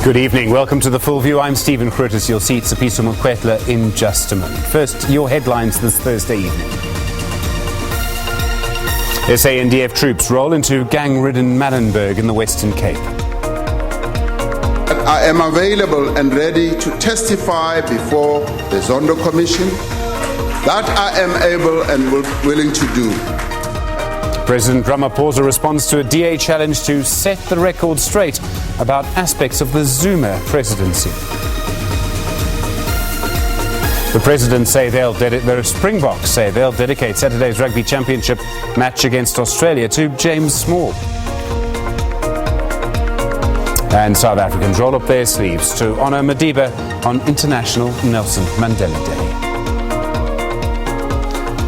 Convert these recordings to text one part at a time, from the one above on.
Good evening. Welcome to The Full View. I'm Stephen Curtis. You'll see Tsepiso Mokwetla in just a moment. First, your headlines this Thursday evening. SANDF troops roll into gang-ridden Mallenberg in the Western Cape. I am available and ready to testify before the Zondo Commission. That I am able and willing to do. President Ramaphosa responds to a DA challenge to set the record straight about aspects of the Zuma presidency. The Springboks say they'll dedicate Saturday's Rugby Championship match against Australia to James Small. And South Africans roll up their sleeves to honour Madiba on International Nelson Mandela Day.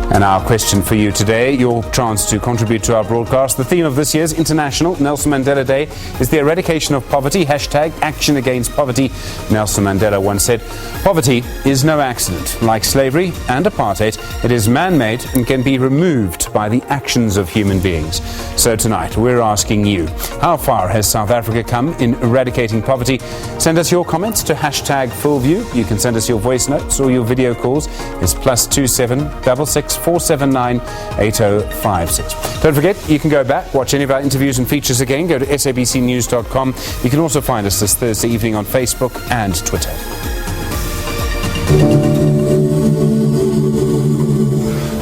And our question for you today, your chance to contribute to our broadcast. The theme of this year's International Nelson Mandela Day is the eradication of poverty, #Action Against Poverty. Nelson Mandela once said, "Poverty is no accident. Like slavery and apartheid, it is man-made and can be removed by the actions of human beings." So tonight, we're asking you, how far has South Africa come in eradicating poverty? Send us your comments to #FullView. You can send us your voice notes or your video calls. It's +27 66 479 8056. Don't forget, you can go back, watch any of our interviews and features again. Go to sabcnews.com. You can also find us this Thursday evening on Facebook and Twitter.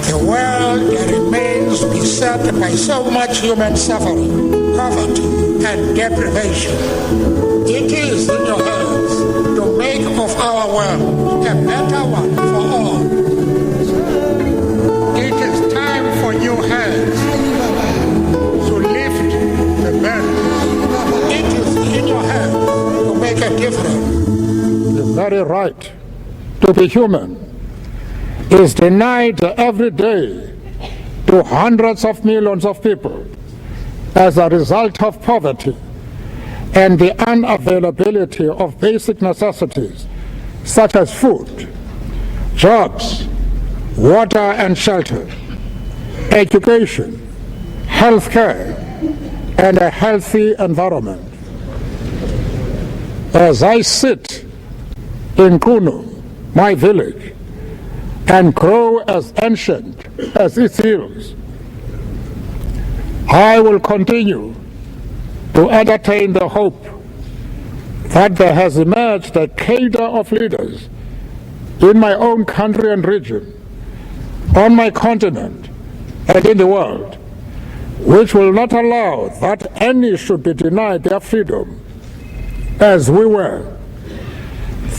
The world remains beset by so much human suffering, poverty, and deprivation. It is in your hands to make of our world a better one for all. It is time for new hands to lift the burden. It is in your hands to make a difference. The very right to be human is denied every day to hundreds of millions of people as a result of poverty and the unavailability of basic necessities such as food, jobs, water and shelter, education, health care, and a healthy environment. As I sit in Kunu, my village, and grow as ancient as its hills, I will continue to entertain the hope that there has emerged a cadre of leaders in my own country and region, on my continent, and in the world, which will not allow that any should be denied their freedom, as we were,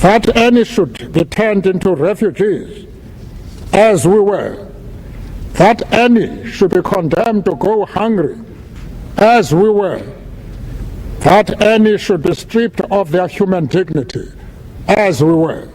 that any should be turned into refugees, as we were, that any should be condemned to go hungry, as we were, that any should be stripped of their human dignity, as we were.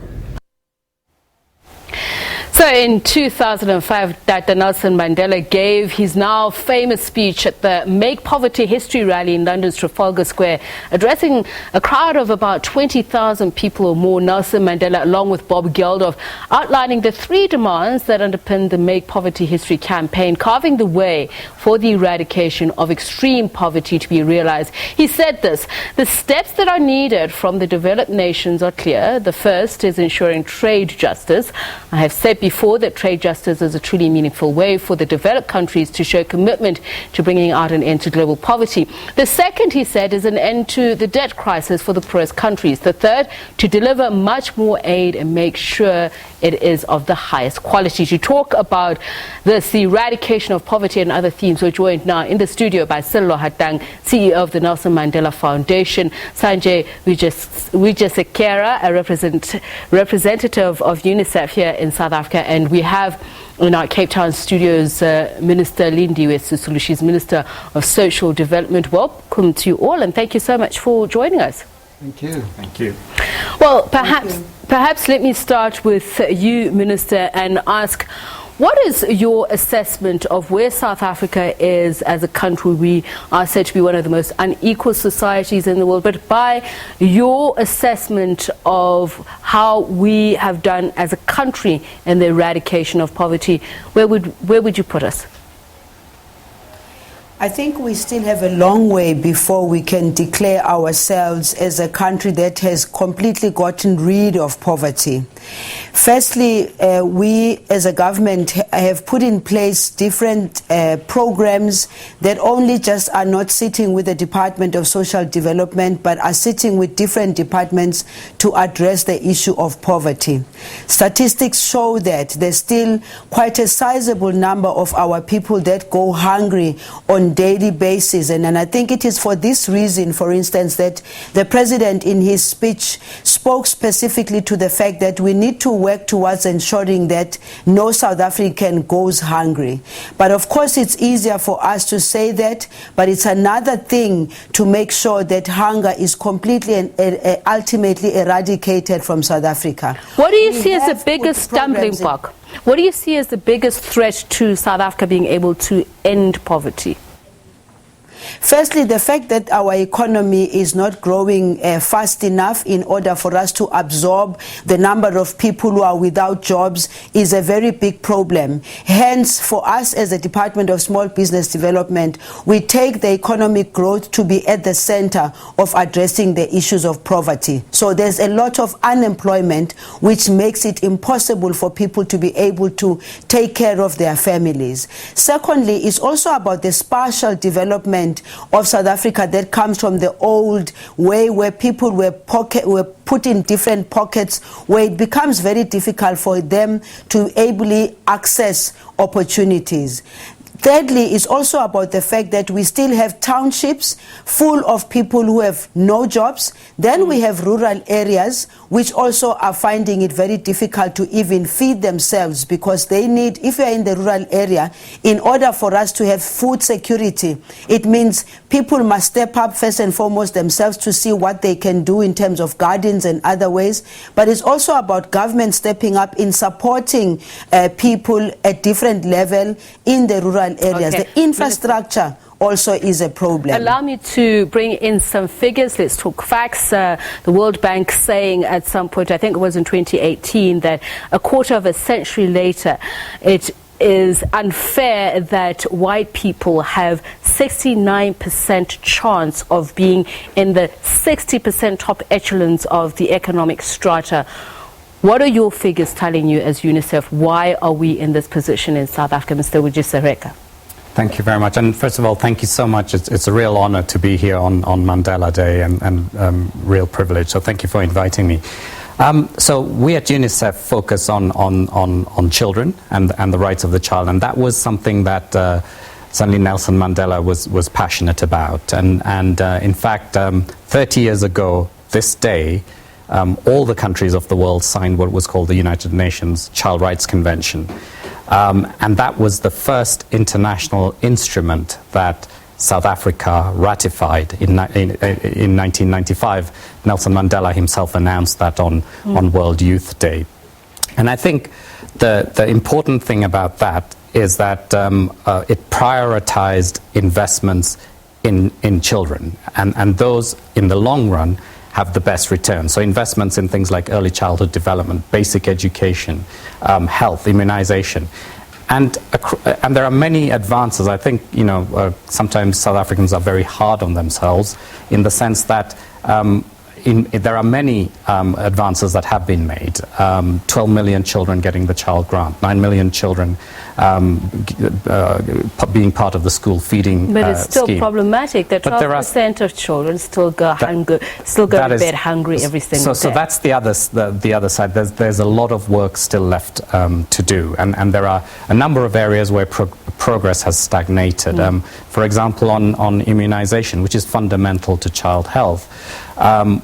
So in 2005, Dr. Nelson Mandela gave his now famous speech at the Make Poverty History rally in London's Trafalgar Square, addressing a crowd of about 20,000 people or more. Nelson Mandela, along with Bob Geldof, outlining the three demands that underpin the Make Poverty History campaign, carving the way for the eradication of extreme poverty to be realized. He said this: the steps that are needed from the developed nations are clear. The first is ensuring trade justice. I have said before that trade justice is a truly meaningful way for the developed countries to show commitment to bringing out an end to global poverty. The second, he said, is an end to the debt crisis for the poorest countries. The third, to deliver much more aid and make sure it is of the highest quality. To talk about this, the eradication of poverty and other themes, we're joined now in the studio by Sello Hatang, CEO of the Nelson Mandela Foundation, Sanjay Wijesekera, a representative of UNICEF here in South Africa, and we have in our Cape Town studios Minister Lindiwe. She's Minister of Social Development. Welcome to you all, and thank you so much for joining us. Thank you. Thank you. Well, perhaps let me start with you, Minister, and ask, what is your assessment of where South Africa is as a country? We are said to be one of the most unequal societies in the world, but by your assessment of how we have done as a country in the eradication of poverty, where would you put us? I think we still have a long way before we can declare ourselves as a country that has completely gotten rid of poverty. Firstly, we as a government have put in place different programs that only just are not sitting with the Department of Social Development, but are sitting with different departments to address the issue of poverty. Statistics show that there's still quite a sizable number of our people that go hungry on daily basis, and I think it is for this reason, for instance, that the President in his speech spoke specifically to the fact that we need to work towards ensuring that no South African goes hungry. But of course it's easier for us to say that, but it's another thing to make sure that hunger is completely and ultimately eradicated from South Africa. What do you see as the biggest stumbling block? What do you see as the biggest threat to South Africa being able to end poverty? Firstly, the fact that our economy is not growing fast enough in order for us to absorb the number of people who are without jobs is a very big problem. Hence, for us as a Department of Small Business Development, we take the economic growth to be at the center of addressing the issues of poverty. So there's a lot of unemployment, which makes it impossible for people to be able to take care of their families. Secondly, it's also about the spatial development of South Africa that comes from the old way where people were put in different pockets, where it becomes very difficult for them to ably access opportunities. Thirdly, it's also about the fact that we still have townships full of people who have no jobs. Then we have rural areas which also are finding it very difficult to even feed themselves, because they need, if you're in the rural area, in order for us to have food security, it means people must step up first and foremost themselves to see what they can do in terms of gardens and other ways. But it's also about government stepping up in supporting people at different level in the rural areas. Okay. The infrastructure also is a problem. Allow me to bring in some figures. Let's talk facts. The World Bank saying at some point, I think it was in 2018, that a quarter of a century later, it is unfair that white people have 69% chance of being in the 60% top echelons of the economic strata. What are your figures telling you as UNICEF? Why are we in this position in South Africa, Mr. Wijesekera? Thank you very much. And first of all, thank you so much. It's a real honor to be here on Mandela Day, and real privilege. So thank you for inviting me. So we at UNICEF focus on children and the rights of the child. And that was something that certainly Nelson Mandela was passionate about. And in fact, 30 years ago this day, all the countries of the world signed what was called the United Nations Child Rights Convention. And that was the first international instrument that South Africa ratified in 1995. Nelson Mandela himself announced that on World Youth Day. And I think the important thing about that is that it prioritized investments in children, and those in the long run have the best return. So investments in things like early childhood development, basic education, health, immunization. And there are many advances. I think, sometimes South Africans are very hard on themselves, in the sense that there are many advances that have been made. 12 million children getting the child grant, 9 million children being part of the school feeding scheme. But it's still problematic that 12% of children still go to bed hungry every single day. So that's the other side. There's a lot of work still left to do, and there are a number of areas where progress has stagnated. For example, on immunization, which is fundamental to child health.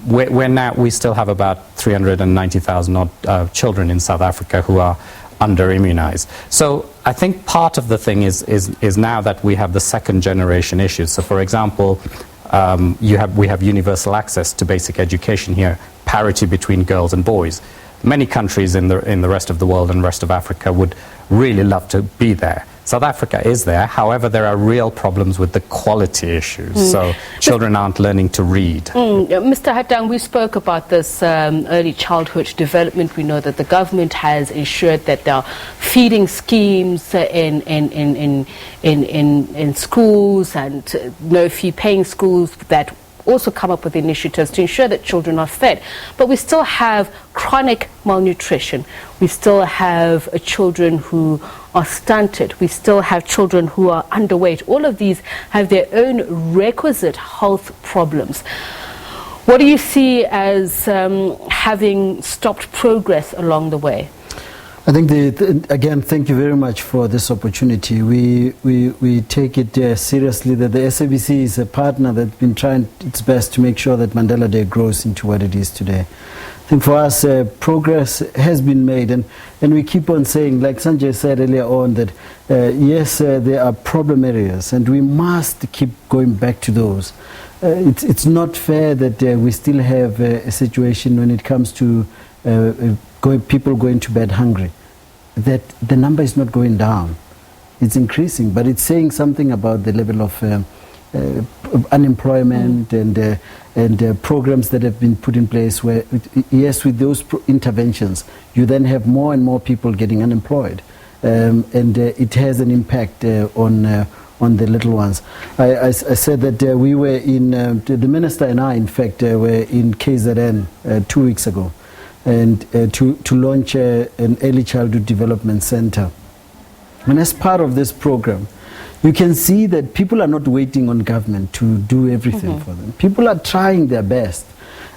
We still have about 390,000 odd children in South Africa who are under-immunized. So I think part of the thing is now that we have the second generation issues. So for example, we have universal access to basic education here, parity between girls and boys. Many countries in the rest of the world and rest of Africa would really love to be there. South Africa is there. However, there are real problems with the quality issues. So children aren't learning to read. Mr. Hatang, we spoke about this early childhood development. We know that the government has ensured that there are feeding schemes in schools and no-fee paying schools that also come up with initiatives to ensure that children are fed. But we still have chronic malnutrition. We still have children who are stunted. We still have children who are underweight. All of these have their own requisite health problems. What do you see as having stopped progress along the way? I think, again, thank you very much for this opportunity. We take it seriously that the SABC is a partner that's been trying its best to make sure that Mandela Day grows into what it is today. I think for us, progress has been made, and we keep on saying, like Sanjay said earlier on, that yes, there are problem areas, and we must keep going back to those. It's not fair that we still have a situation when it comes to people going to bed hungry, that the number is not going down. It's increasing, but it's saying something about the level of unemployment and programs that have been put in place where, yes, with those interventions, you then have more and more people getting unemployed. And it has an impact on the little ones. I said that we were in, the minister and I, in fact, were in KZN 2 weeks ago, and to launch an early childhood development center. And as part of this program, you can see that people are not waiting on government to do everything for them. People are trying their best.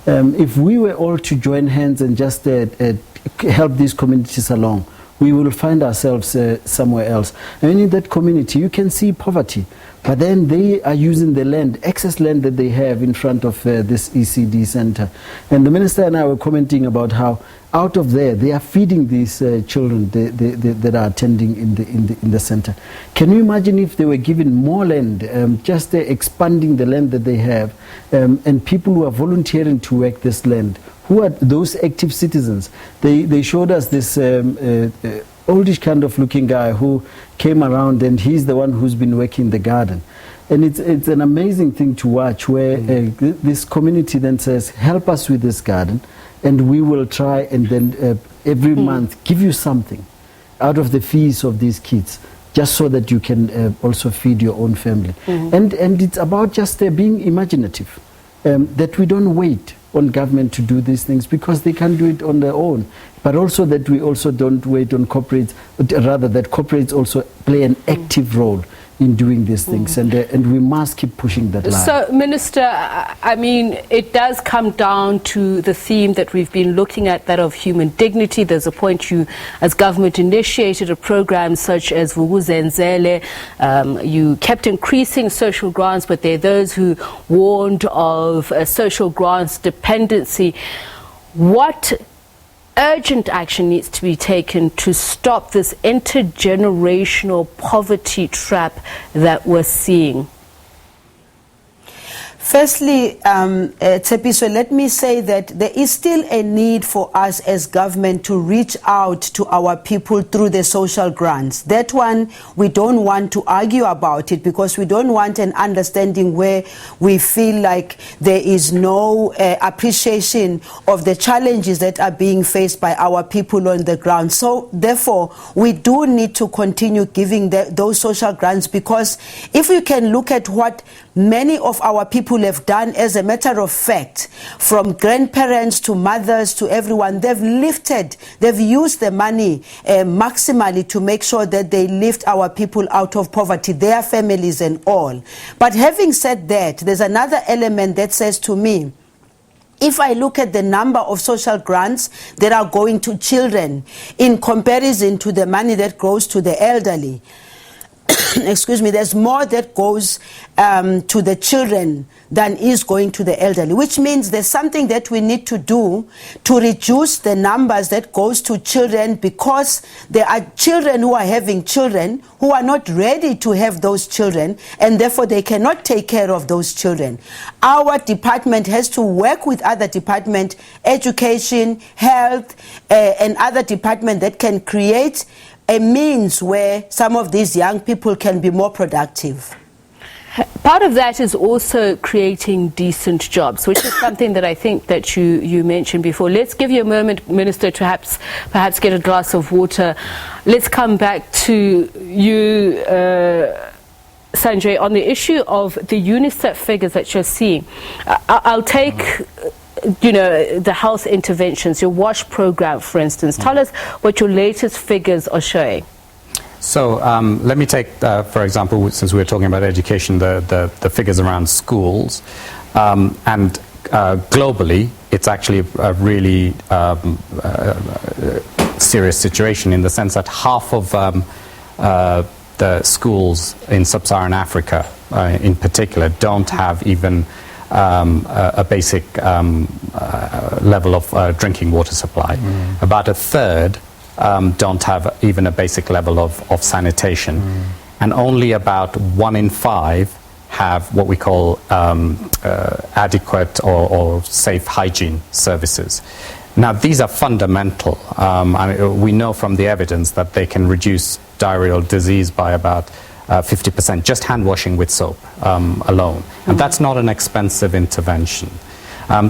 If we were all to join hands and just help these communities along, we will find ourselves somewhere else. And in that community, you can see poverty. But then they are using the land, excess land that they have in front of this ECD center. And the minister and I were commenting about how out of there, they are feeding these children that are attending in the center. Can you imagine if they were given more land, just expanding the land that they have, and people who are volunteering to work this land? Who are those active citizens? They showed us this oldish kind of looking guy who came around, and he's the one who's been working the garden. And it's an amazing thing to watch where this community then says, help us with this garden, and we will try and then every month give you something out of the fees of these kids, just so that you can also feed your own family. And it's about just being imaginative, that we don't wait on government to do these things because they can do it on their own, but also that we also don't wait on corporates, rather that corporates also play an active role in doing these things, and we must keep pushing that line. So, Minister, I mean, it does come down to the theme that we've been looking at, that of human dignity. There's a point you, as government, initiated a program such as Vuvuzenzele. You kept increasing social grants, but there are those who warned of social grants dependency. What urgent action needs to be taken to stop this intergenerational poverty trap that we're seeing? Firstly, Tsepiso, let me say that there is still a need for us as government to reach out to our people through the social grants. That one, we don't want to argue about it because we don't want an understanding where we feel like there is no appreciation of the challenges that are being faced by our people on the ground. So, therefore, we do need to continue giving those social grants, because if we can look at what many of our people have done, as a matter of fact, from grandparents to mothers to everyone, they've used the money maximally to make sure that they lift our people out of poverty, their families and all. But having said that, there's another element that says to me, if I look at the number of social grants that are going to children in comparison to the money that goes to the elderly, excuse me, there's more that goes to the children than is going to the elderly, which means there's something that we need to do to reduce the numbers that goes to children, because there are children who are having children who are not ready to have those children, and therefore they cannot take care of those children. Our department has to work with other departments, education, health, and other departments that can create a means where some of these young people can be more productive. Part of that is also creating decent jobs, which is something that I think that you mentioned before. Let's give you a moment, Minister, to perhaps get a glass of water. Let's come back to you, Sanjay, on the issue of the UNICEF figures that you're seeing. I'll take the health interventions, your WASH program, for instance. Tell us what your latest figures are showing. So let me take, for example, since we're talking about education, the figures around schools. And globally, it's actually a really serious situation in the sense that half of the schools in sub-Saharan Africa, in particular, don't have even a basic level of drinking water supply. About a third don't have even a basic level of sanitation. And only about 1 in 5 have what we call adequate or safe hygiene services. Now, these are fundamental. We know from the evidence that they can reduce diarrheal disease by about 50%, just hand washing with soap alone. And that's not an expensive intervention.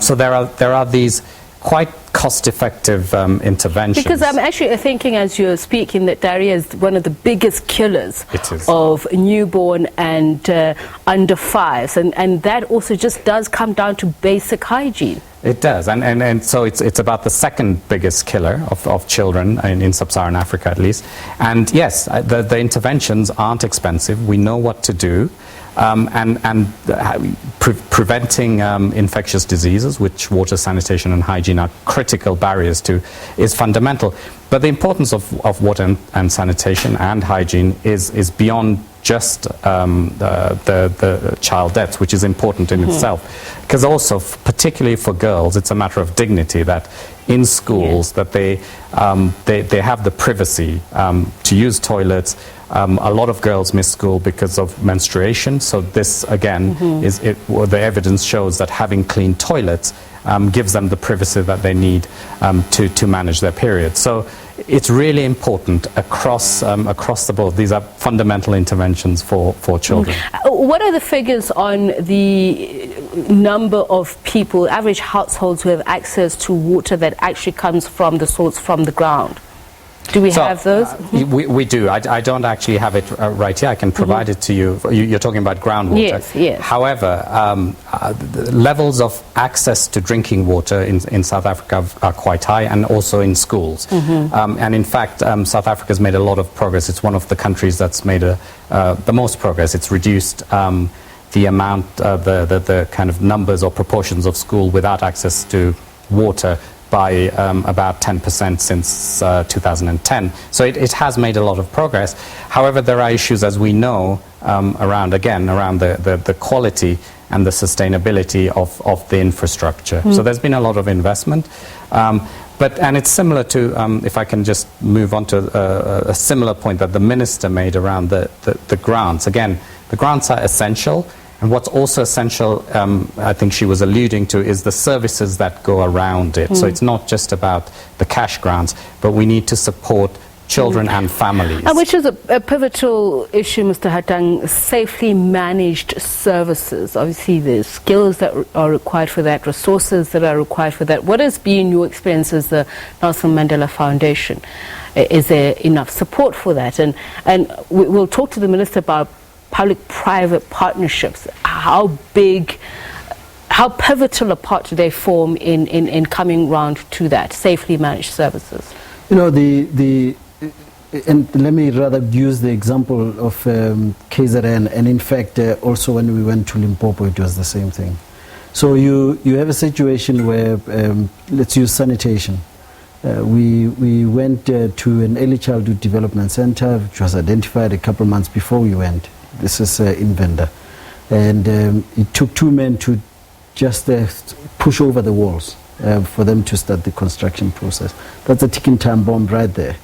So there are these quite cost-effective interventions. Because I'm actually thinking as you're speaking that diarrhea is one of the biggest killers of newborn and under 5s, and that also just does come down to basic hygiene. It does, and so it's about the second biggest killer of children in sub-Saharan Africa, at least. And yes, the interventions aren't expensive. We know what to do. Preventing infectious diseases, which water, sanitation and hygiene are critical barriers to, is fundamental. But the importance of water and sanitation and hygiene is beyond just the child deaths, which is important in itself. Because also, particularly for girls, it's a matter of dignity that in schools that they have the privacy to use toilets. A lot of girls miss school because of menstruation, so this again the evidence shows that having clean toilets gives them the privacy that they need to manage their period. So it's really important across the board. These are fundamental interventions for children. What are the figures on the number of people, average households, who have access to water that actually comes from the source, from the ground? Do we have those? We do. I don't actually have it right here. I can provide it to you. You're talking about groundwater. Yes, yes. However, the levels of access to drinking water in South Africa are quite high, and also in schools. And in fact, South Africa's made a lot of progress. It's one of the countries that's made the most progress. It's reduced the amount, the kind of numbers or proportions of school without access to water by about 10% since 2010. So it has made a lot of progress. However, there are issues, as we know, around the quality and the sustainability of the infrastructure. So there's been a lot of investment. And it's similar to, if I can just move on to a similar point that the minister made around the grants. Again, the grants are essential. And what's also essential, I think she was alluding to, is the services that go around it. So it's not just about the cash grants, but we need to support children and families. Which is a pivotal issue, Mr. Hatang, safely managed services. Obviously, there's skills that are required for that, resources that are required for that. What has been your experience as the Nelson Mandela Foundation? Is there enough support for that? And we'll talk to the Minister about public-private partnerships. How pivotal a part do they form in coming round to that, safely managed services? You know, and let me rather use the example of KZN, and in fact also when we went to Limpopo it was the same thing. So you have a situation where, let's use sanitation. We went to an early childhood development center which was identified a couple of months before we went. This is in Venda. And it took 2 men to just push over the walls for them to start the construction process. That's a ticking time bomb right there.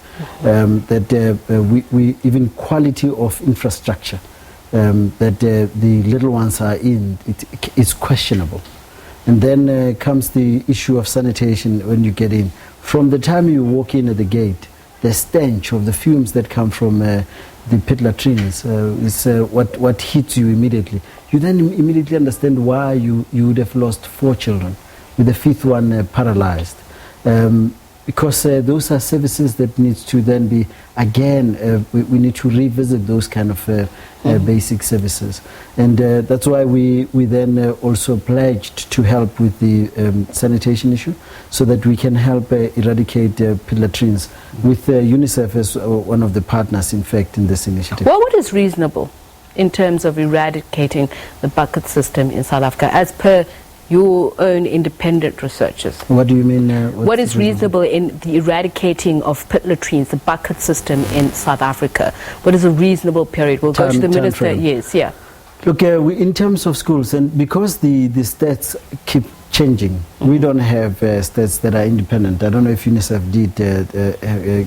We even quality of infrastructure that the little ones are in, it is questionable. And then comes the issue of sanitation when you get in. From the time you walk in at the gate, the stench of the fumes that come from the pit latrines is what hits you immediately. You then immediately understand why you would have lost 4 children, with the 5th one paralyzed. Because those are services that need to then be, again, we need to revisit those kind of basic services. And that's why we then also pledged to help with the sanitation issue, so that we can help eradicate pit latrines, with UNICEF as one of the partners, in fact, in this initiative. Well, what is reasonable in terms of eradicating the bucket system in South Africa, as per your own independent researchers? What do you mean? What is reasonable in the eradicating of pit latrines, the bucket system in South Africa? What is a reasonable period? We'll go to the minister. Frame. Yes, yeah. Look, in terms of schools, and because the stats keep changing, we don't have stats that are independent. I don't know if UNICEF did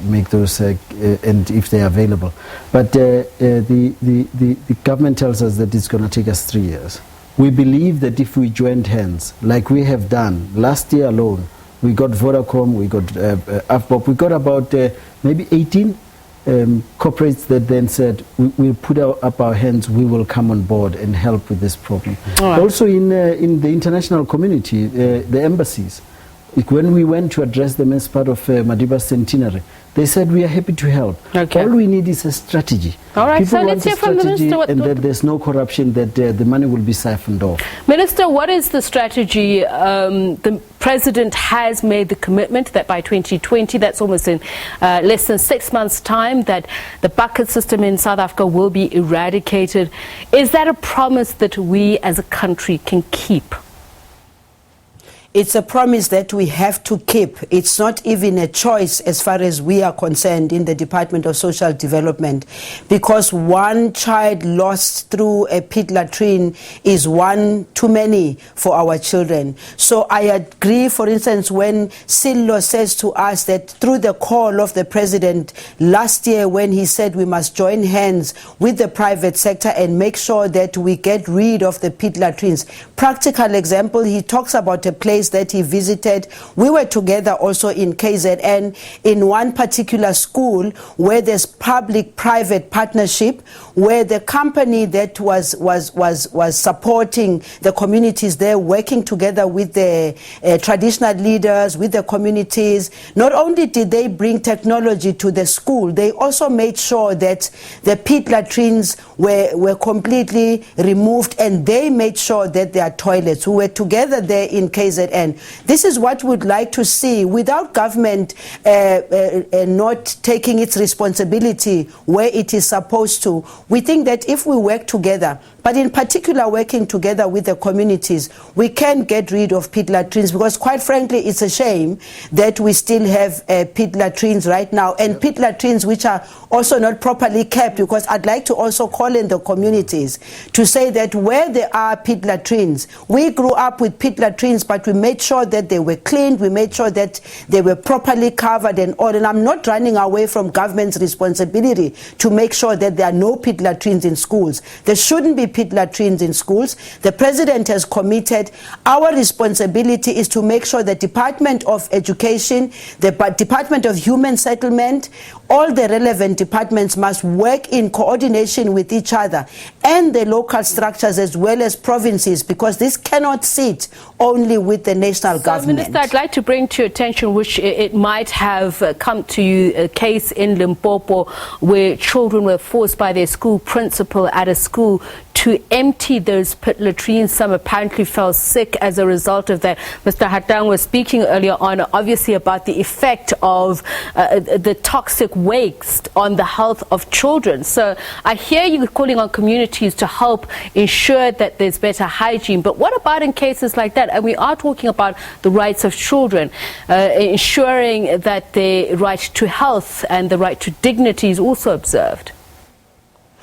make those and if they are available. But the government tells us that it's going to take us 3 years. We believe that if we joined hands, like we have done last year alone, we got Vodacom, we got AFBOP, we got about maybe 18 corporates that then said, we'll put up our hands, we will come on board and help with this problem. Right. Also in the international community, the embassies, when we went to address them as part of Madiba's centenary, they said, we are happy to help. Okay. All we need is a strategy. All right, people so let's hear from the minister. And that there's no corruption, that the money will be siphoned off. Minister, what is the strategy? The President has made the commitment that by 2020, that's almost in less than 6 months' time, that the bucket system in South Africa will be eradicated. Is that a promise that we as a country can keep? It's a promise that we have to keep. It's not even a choice as far as we are concerned in the Department of Social Development, because one child lost through a pit latrine is one too many for our children. So I agree, for instance, when Sello says to us that through the call of the President last year, when he said we must join hands with the private sector and make sure that we get rid of the pit latrines. Practical example, he talks about a place that he visited. We were together also in KZN in one particular school where there's public-private partnership, where the company that was supporting the communities there, working together with the traditional leaders, with the communities. Not only did they bring technology to the school, they also made sure that the pit latrines were completely removed, and they made sure that there are toilets. We were together there in KZN. This is what we'd like to see, without government not taking its responsibility where it is supposed to. We think that if we work together, but in particular working together with the communities, we can get rid of pit latrines, because quite frankly, it's a shame that we still have pit latrines right now, and pit latrines which are also not properly kept, because I'd like to also call in the communities to say that where there are pit latrines, we grew up with pit latrines, but we made sure that they were cleaned, we made sure that they were properly covered and all, and I'm not running away from government's responsibility to make sure that there are no pit latrines in schools. There shouldn't be pit latrines in schools. The President has committed. Our responsibility is to make sure the Department of Education, the Department of Human Settlement, all the relevant departments must work in coordination with each other, and the local structures as well as provinces, because this cannot sit only with the national government. Minister, I'd like to bring to your attention, which it might have come to you, a case in Limpopo where children were forced by their school principal at a school to empty those pit latrines. Some apparently fell sick as a result of that. Mr. Hatang was speaking earlier on, obviously, about the effect of the toxic waste on the health of children. So I hear you calling on communities to help ensure that there's better hygiene. But what about in cases like that? And we are talking about the rights of children, ensuring that their right to health and the right to dignity is also observed.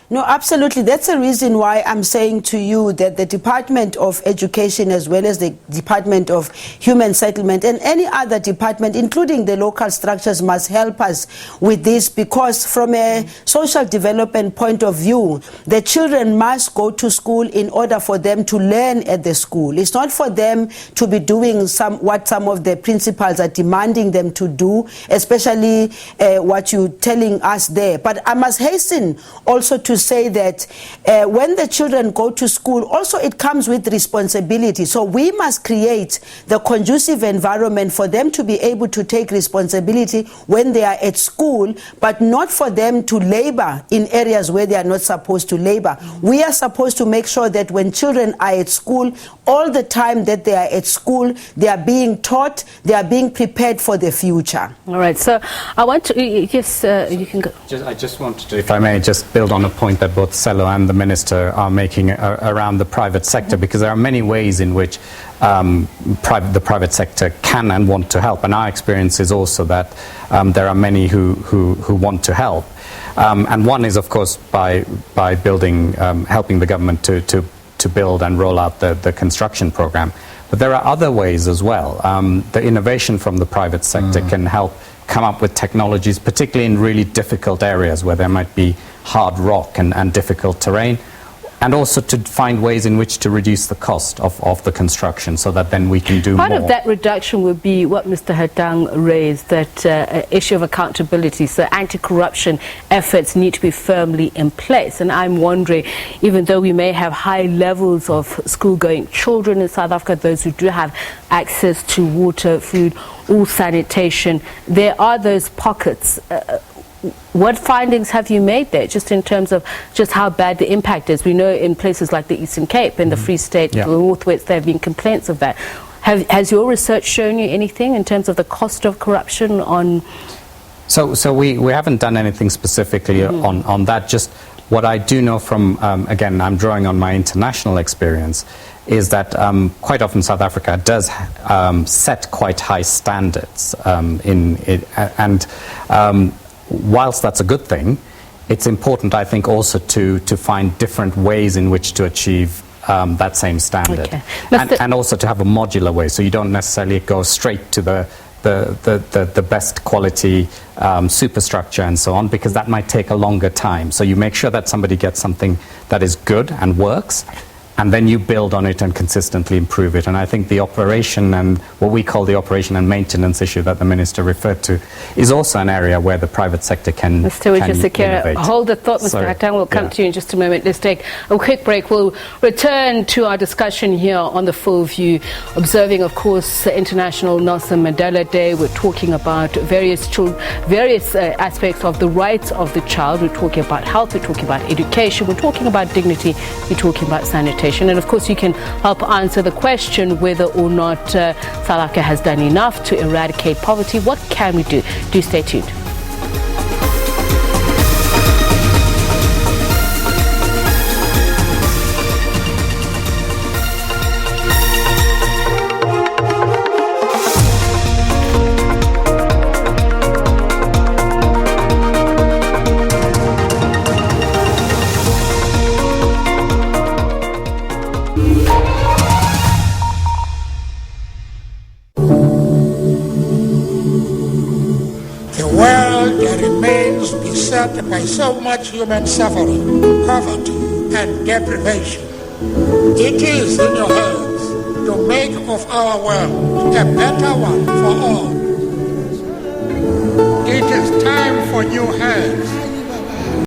No, absolutely. That's the reason why I'm saying to you that the Department of Education, as well as the Department of Human Settlement and any other department, including the local structures, must help us with this, because from a social development point of view, the children must go to school in order for them to learn at the school. It's not for them to be doing what some of the principals are demanding them to do, especially what you're telling us there. But I must hasten also to say that when the children go to school, also it comes with responsibility. So we must create the conducive environment for them to be able to take responsibility when they are at school, but not for them to labor in areas where they are not supposed to labor. We are supposed to make sure that when children are at school, all the time that they are at school, they are being taught, they are being prepared for the future. All right, so I want to, yes, you can go. I just wanted to, if I may, just build on a point that both Sello and the Minister are making around the private sector, because there are many ways in which the private sector can and want to help. And our experience is also that there are many who want to help. And one is, of course, by building, helping the government to build and roll out the construction program. But there are other ways as well. The innovation from the private sector can help come up with technologies, particularly in really difficult areas where there might be hard rock and difficult terrain, and also to find ways in which to reduce the cost of the construction, so that then we can do more. Part of that reduction would be what Mr. Hatang raised, that issue of accountability. So anti-corruption efforts need to be firmly in place. And I'm wondering, even though we may have high levels of school-going children in South Africa, those who do have access to water, food, or sanitation, there are those pockets. What findings have you made there, just in terms of just how bad the impact is? We know in places like the Eastern Cape and the Free State, the Northwest, there have been complaints of that. Has your research shown you anything in terms of the cost of corruption on? So we haven't done anything specifically on that. Just what I do know from, again, I'm drawing on my international experience, is that quite often South Africa does set quite high standards in it, and whilst that's a good thing, it's important, I think, also to find different ways in which to achieve that same standard. Okay. And also to have a modular way, so you don't necessarily go straight to the best quality superstructure and so on, because that might take a longer time. So you make sure that somebody gets something that is good and works, and then you build on it and consistently improve it. And I think the operation, and what we call the operation and maintenance issue that the Minister referred to, is also an area where the private sector can Mr. Wijesekera, hold the thought, Mr. Hatang. We'll come to you in just a moment. Let's take a quick break. We'll return to our discussion here on The Full View, observing, of course, the International Nelson Mandela Day. We're talking about various aspects of the rights of the child. We're talking about health, we're talking about education, we're talking about dignity, we're talking about sanitation. And of course, you can help answer the question whether or not South Africa has done enough to eradicate poverty. What can we do? Do stay tuned. By so much human suffering, poverty, and deprivation. It is in your hands to make of our world a better one for all. It is time for new hands